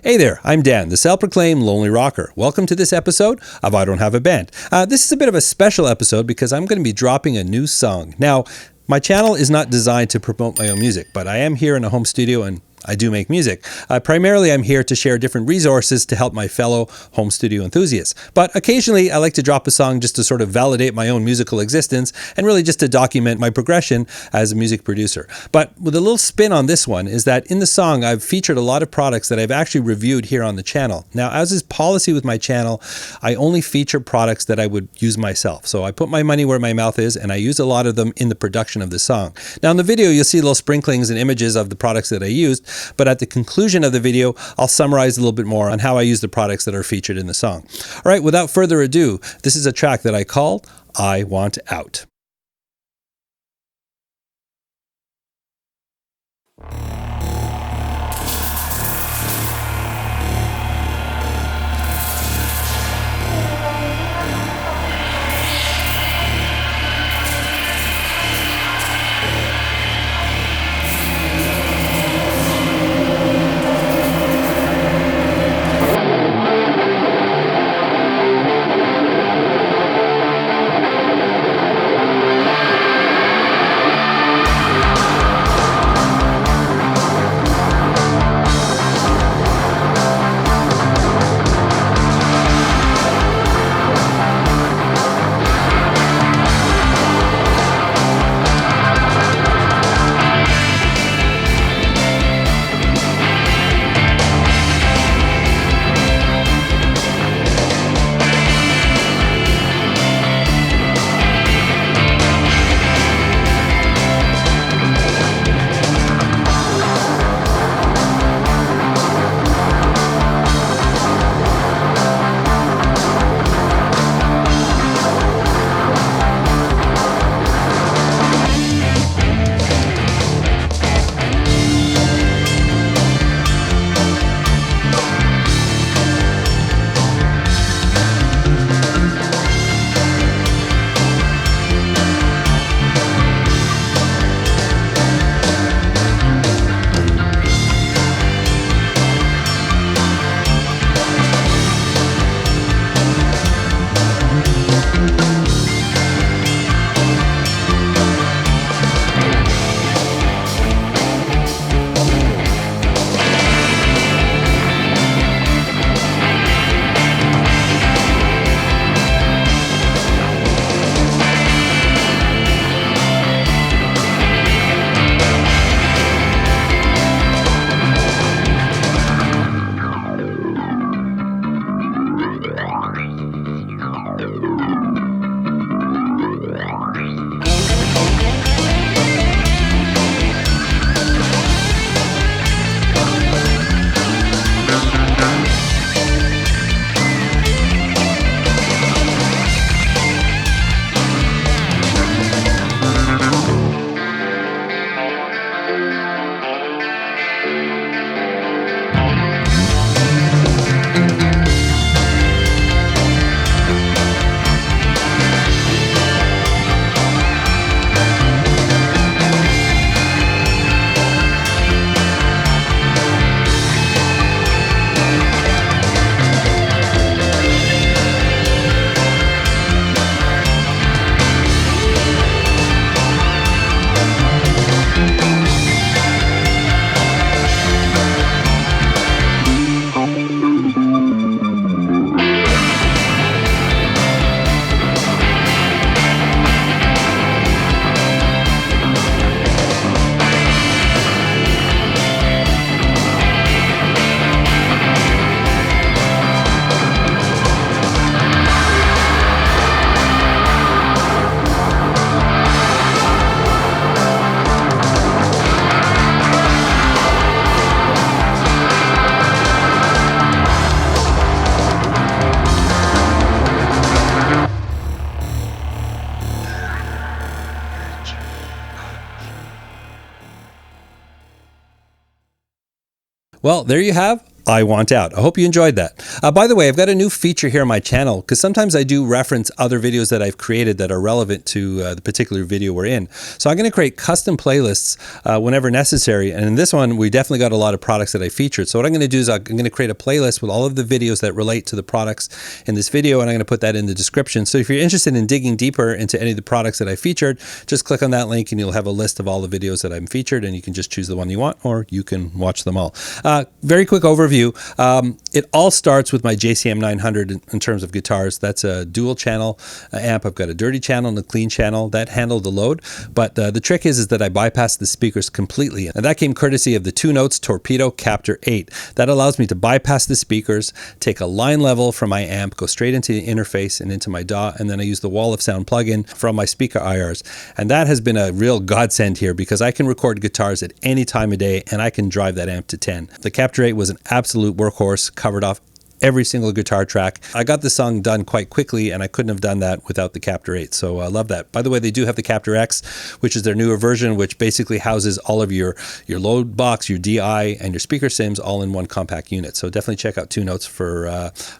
Hey there, I'm Dan, the self-proclaimed Lonely Rocker. Welcome to this episode of I Don't Have a Band. This is a bit of a special episode because I'm going to be dropping a new song. Now, my channel is not designed to promote my own music, but I am here in a home studio and I do make music. Primarily, I'm here to share different resources to help my fellow home studio enthusiasts. But occasionally, I like to drop a song just to sort of validate my own musical existence and really just to document my progression as a music producer. But with a little spin on this one is that in the song, I've featured a lot of products that I've actually reviewed here on the channel. Now, as is policy with my channel, I only feature products that I would use myself. So I put my money where my mouth is, and I use a lot of them in the production of the song. Now, in the video, you'll see little sprinklings and images of the products that I used. But at the conclusion of the video, I'll summarize a little bit more on how I use the products that are featured in the song. All right, without further ado, this is a track that I called I Want Out. Well, there you have I Want Out. I hope you enjoyed that. By the way, I've got a new feature here on my channel because sometimes I do reference other videos that I've created that are relevant to the particular video we're in. So I'm going to create custom playlists whenever necessary. And in this one, we definitely got a lot of products that I featured. So what I'm going to do is I'm going to create a playlist with all of the videos that relate to the products in this video, and I'm going to put that in the description. So if you're interested in digging deeper into any of the products that I featured, just click on that link and you'll have a list of all the videos that I'm featured, and you can just choose the one you want, or you can watch them all. Very quick overview. It all starts with my JCM 900 in terms of guitars. That's a dual channel amp. I've got a dirty channel and a clean channel that handle the load. But the trick is that I bypass the speakers completely. And that came courtesy of the 2 Notes Torpedo Captor 8. That allows me to bypass the speakers, take a line level from my amp, go straight into the interface and into my DAW, and then I use the Wall of Sound plugin from my speaker IRs. And that has been a real godsend here because I can record guitars at any time of day and I can drive that amp to 10. The Captor 8 was an absolute workhorse, covered off every single guitar track. I got the song done quite quickly, and I couldn't have done that without the Captor 8. So I love that. By the way, they do have the Captor X, which is their newer version, which basically houses all of your load box, your DI, and your speaker sims all in one compact unit. So definitely check out 2 Notes for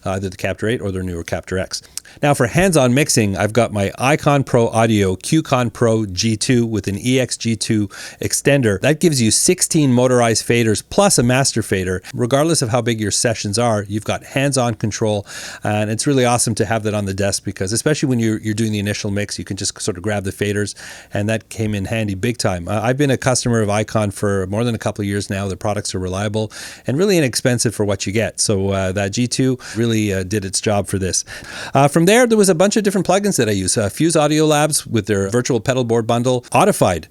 either the Captor 8 or their newer Captor X. Now for hands-on mixing, I've got my Icon Pro Audio QCon Pro G2 with an EX-G2 extender. That gives you 16 motorized faders plus a master fader. Regardless of how big your sessions are, you've got hands-on control, and it's really awesome to have that on the desk because especially when you're doing the initial mix, you can just sort of grab the faders, and that came in handy big time. I've been a customer of Icon for more than a couple of years now. The products are reliable and really inexpensive for what you get. So that G2 really did its job for this. From there was a bunch of different plugins that I use. Fuse Audio Labs with their virtual pedal board bundle, Audified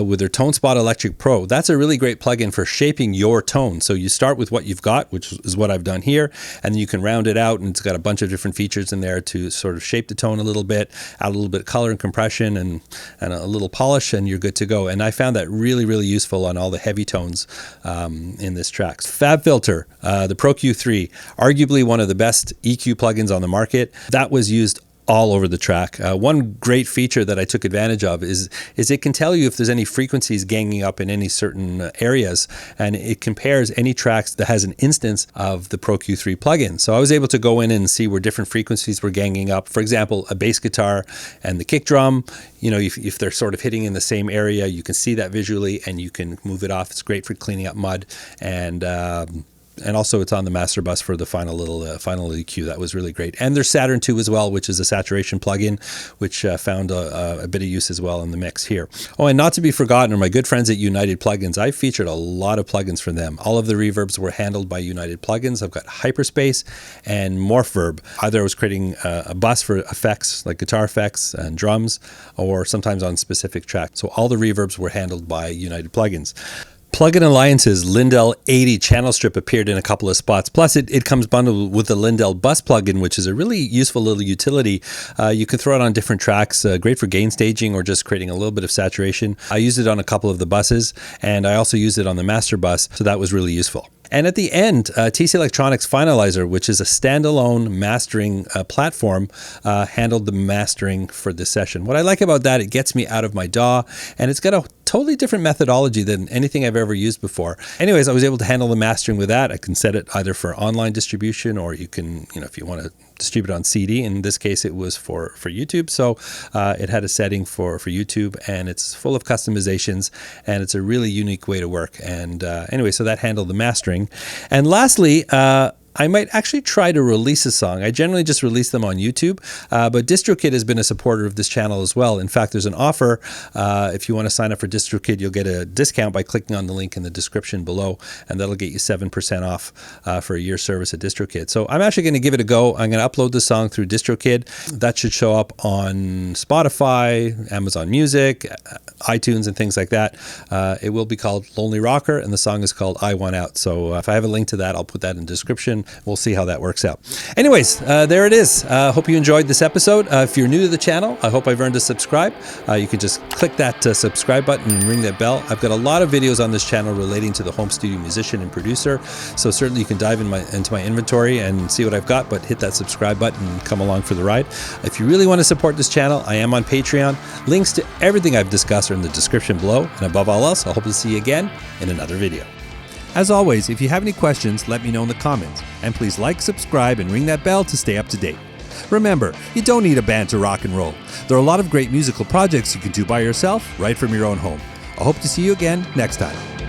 with their Tonespot Electric Pro. That's a really great plugin for shaping your tone. So you start with what you've got, which is what I've done here, and then you can round it out, and it's got a bunch of different features in there to sort of shape the tone a little bit, add a little bit of color and compression and a little polish, and you're good to go. And I found that really, really useful on all the heavy tones in this track. Fabfilter, the Pro Q3, arguably one of the best EQ plugins on the market. That was used all over the track. One great feature that I took advantage of is it can tell you if there's any frequencies ganging up in any certain areas, and it compares any tracks that has an instance of the Pro Q3 plugin. So I was able to go in and see where different frequencies were ganging up. For example, a bass guitar and the kick drum, you know, if they're sort of hitting in the same area, you can see that visually and you can move it off. It's great for cleaning up mud, and also it's on the master bus for the final EQ. That was really great. And there's Saturn 2 as well, which is a saturation plugin, which found a bit of use as well in the mix here. Oh, and not to be forgotten are my good friends at United Plugins. I featured a lot of plugins from them. All of the reverbs were handled by United Plugins. I've got Hyperspace and Morphverb. Either I was creating a bus for effects, like guitar effects and drums, or sometimes on specific tracks. So all the reverbs were handled by United Plugins. Plugin Alliance's Lindell 80 channel strip appeared in a couple of spots. Plus, it comes bundled with the Lindell bus plugin, which is a really useful little utility. You can throw it on different tracks, great for gain staging or just creating a little bit of saturation. I used it on a couple of the buses, and I also used it on the master bus, so that was really useful. And at the end, TC Electronics Finalizer, which is a standalone mastering platform, handled the mastering for this session. What I like about that, it gets me out of my DAW, and it's got a totally different methodology than anything I've ever used before. Anyways, I was able to handle the mastering with that. I can set it either for online distribution, or you can, if you want to distribute on CD. In this case, it was for YouTube. So it had a setting for YouTube, and it's full of customizations, and it's a really unique way to work. And anyway, so that handled the mastering. And lastly, I might actually try to release a song. I generally just release them on YouTube, but DistroKid has been a supporter of this channel as well. In fact, there's an offer. If you want to sign up for DistroKid, you'll get a discount by clicking on the link in the description below, and that'll get you 7% off for a year's service at DistroKid. So I'm actually going to give it a go. I'm going to upload the song through DistroKid. That should show up on Spotify, Amazon Music, iTunes, and things like that. It will be called Lonely Rocker, and the song is called I Want Out. So if I have a link to that, I'll put that in the description. We'll see how that works out. Anyways, there it is. Hope you enjoyed this episode. If you're new to the channel, I hope I've earned a subscribe. You can just click that subscribe button and ring that bell. I've got a lot of videos on this channel relating to the home studio musician and producer, so certainly you can dive into my inventory and see what I've got, but hit that subscribe button and come along for the ride. If you really want to support this channel, I am on Patreon. Links to everything I've discussed are in the description below, and above all else, I hope to see you again in another video. As always, if you have any questions, let me know in the comments. And please like, subscribe, and ring that bell to stay up to date. Remember, you don't need a band to rock and roll. There are a lot of great musical projects you can do by yourself, right from your own home. I hope to see you again next time.